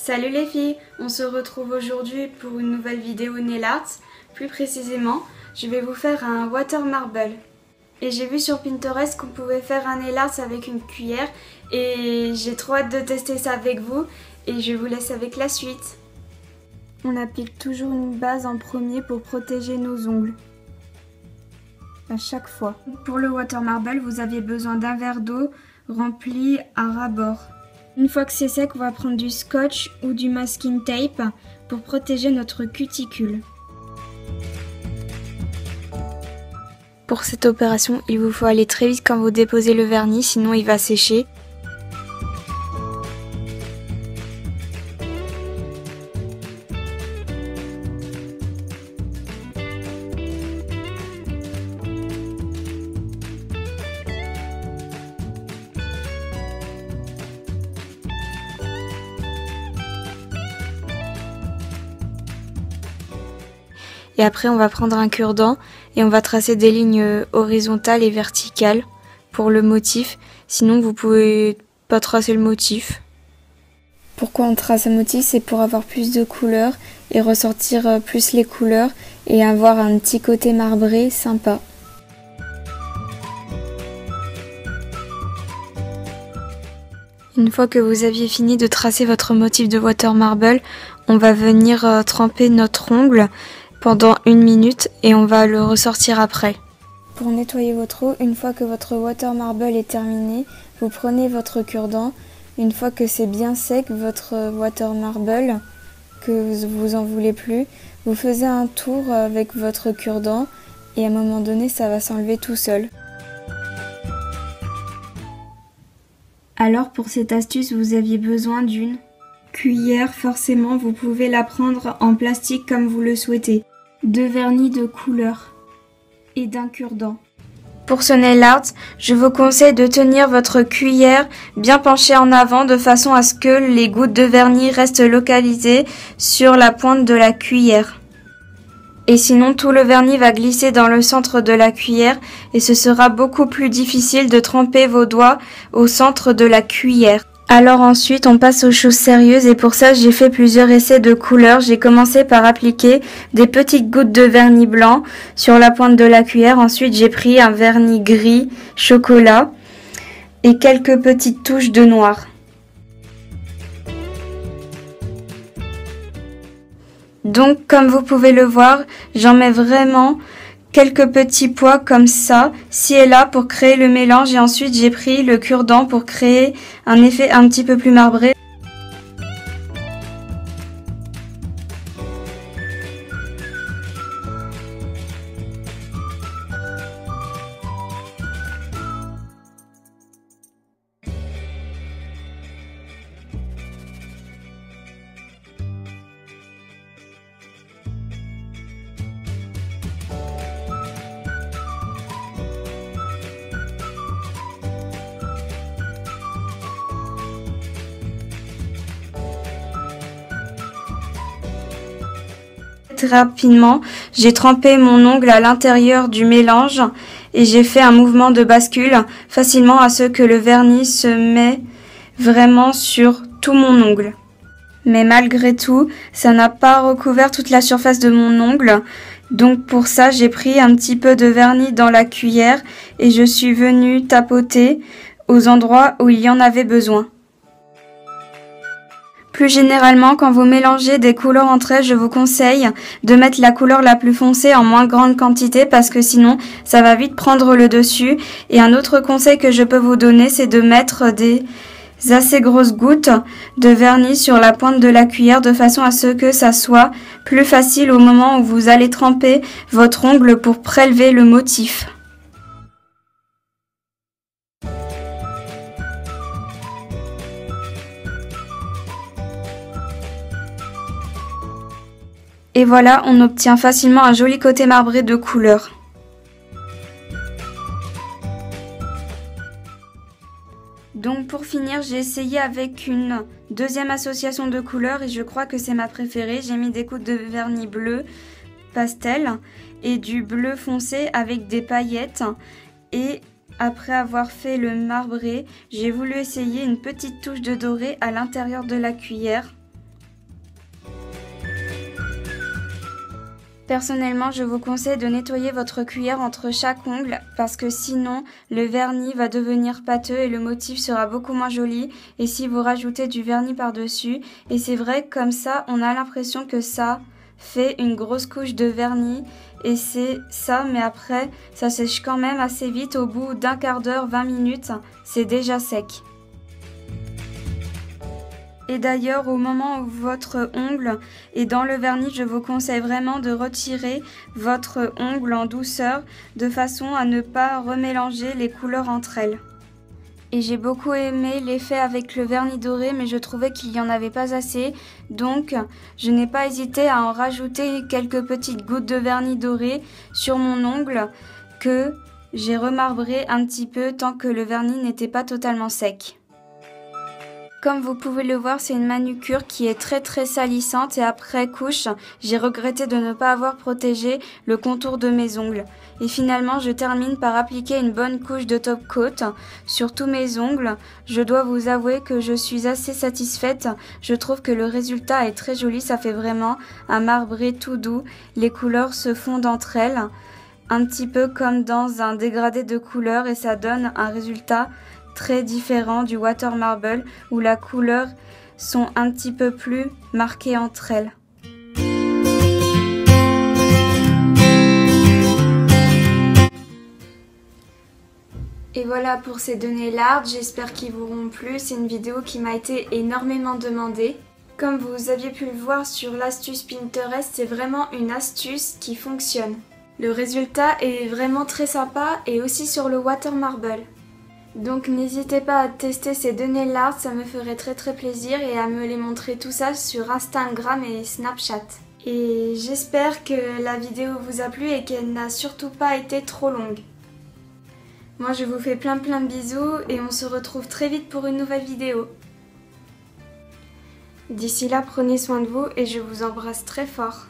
Salut les filles, on se retrouve aujourd'hui pour une nouvelle vidéo nail art. Plus précisément, je vais vous faire un water marble. Et j'ai vu sur Pinterest qu'on pouvait faire un nail art avec une cuillère et j'ai trop hâte de tester ça avec vous et je vous laisse avec la suite. On applique toujours une base en premier pour protéger nos ongles. À chaque fois. Pour le water marble, vous avez besoin d'un verre d'eau rempli à ras-bord. Une fois que c'est sec, on va prendre du scotch ou du masking tape pour protéger notre cuticule. Pour cette opération, il vous faut aller très vite quand vous déposez le vernis, sinon il va sécher. Et après on va prendre un cure-dent et on va tracer des lignes horizontales et verticales pour le motif. Sinon vous pouvez pas tracer le motif. Pourquoi on trace un motif? C'est pour avoir plus de couleurs et ressortir plus les couleurs et avoir un petit côté marbré sympa. Une fois que vous aviez fini de tracer votre motif de water marble, on va venir tremper notre ongle pendant 1 minute et on va le ressortir après. Pour nettoyer votre eau, une fois que votre water marble est terminé, vous prenez votre cure-dent. Une fois que c'est bien sec, votre water marble, que vous en voulez plus, vous faites un tour avec votre cure-dent et à un moment donné, ça va s'enlever tout seul. Alors pour cette astuce, vous aviez besoin d'une cuillère, forcément vous pouvez la prendre en plastique comme vous le souhaitez, de vernis de couleur et d'un cure-dent. Pour ce nail art, je vous conseille de tenir votre cuillère bien penchée en avant de façon à ce que les gouttes de vernis restent localisées sur la pointe de la cuillère. Et sinon tout le vernis va glisser dans le centre de la cuillère et ce sera beaucoup plus difficile de tremper vos doigts au centre de la cuillère. Alors ensuite on passe aux choses sérieuses et pour ça j'ai fait plusieurs essais de couleurs. J'ai commencé par appliquer des petites gouttes de vernis blanc sur la pointe de la cuillère. Ensuite j'ai pris un vernis gris chocolat et quelques petites touches de noir. Donc comme vous pouvez le voir, j'en mets vraiment quelques petits pois comme ça, ci et là pour créer le mélange et ensuite j'ai pris le cure-dent pour créer un effet un petit peu plus marbré. Rapidement, j'ai trempé mon ongle à l'intérieur du mélange et j'ai fait un mouvement de bascule facilement à ce que le vernis se met vraiment sur tout mon ongle. Mais malgré tout, ça n'a pas recouvert toute la surface de mon ongle. Donc pour ça, j'ai pris un petit peu de vernis dans la cuillère et je suis venue tapoter aux endroits où il y en avait besoin. Plus généralement, quand vous mélangez des couleurs entre elles, je vous conseille de mettre la couleur la plus foncée en moins grande quantité parce que sinon, ça va vite prendre le dessus. Et un autre conseil que je peux vous donner, c'est de mettre des assez grosses gouttes de vernis sur la pointe de la cuillère de façon à ce que ça soit plus facile au moment où vous allez tremper votre ongle pour prélever le motif. Et voilà, on obtient facilement un joli côté marbré de couleur. Donc pour finir, j'ai essayé avec une deuxième association de couleurs et je crois que c'est ma préférée. J'ai mis des gouttes de vernis bleu pastel et du bleu foncé avec des paillettes. Et après avoir fait le marbré, j'ai voulu essayer une petite touche de doré à l'intérieur de la cuillère Personnellement, je vous conseille de nettoyer votre cuillère entre chaque ongle parce que sinon, le vernis va devenir pâteux et le motif sera beaucoup moins joli. Et si vous rajoutez du vernis par-dessus, et c'est vrai, comme ça, on a l'impression que ça fait une grosse couche de vernis. Et c'est ça, mais après, ça sèche quand même assez vite. Au bout d'un quart d'heure, 20 minutes, c'est déjà sec. Et d'ailleurs, au moment où votre ongle est dans le vernis, je vous conseille vraiment de retirer votre ongle en douceur de façon à ne pas remélanger les couleurs entre elles. Et j'ai beaucoup aimé l'effet avec le vernis doré, mais je trouvais qu'il n'y en avait pas assez. Donc, je n'ai pas hésité à en rajouter quelques petites gouttes de vernis doré sur mon ongle que j'ai remarbré un petit peu tant que le vernis n'était pas totalement sec. Comme vous pouvez le voir, c'est une manucure qui est très salissante et après couche, j'ai regretté de ne pas avoir protégé le contour de mes ongles. Et finalement, je termine par appliquer une bonne couche de top coat sur tous mes ongles. Je dois vous avouer que je suis assez satisfaite. Je trouve que le résultat est très joli, ça fait vraiment un marbré tout doux. Les couleurs se fondent entre elles, un petit peu comme dans un dégradé de couleurs et ça donne un résultat très différent du water marble où la couleur sont un petit peu plus marquées entre elles. Et voilà pour ces deux nail art, j'espère qu'ils vous auront plu. C'est une vidéo qui m'a été énormément demandée. Comme vous aviez pu le voir sur l'astuce Pinterest, c'est vraiment une astuce qui fonctionne. Le résultat est vraiment très sympa et aussi sur le water marble. Donc n'hésitez pas à tester ces deux nail art, ça me ferait très plaisir et à me les montrer tout ça sur Instagram et Snapchat. Et j'espère que la vidéo vous a plu et qu'elle n'a surtout pas été trop longue. Moi je vous fais plein de bisous et on se retrouve très vite pour une nouvelle vidéo. D'ici là, prenez soin de vous et je vous embrasse très fort.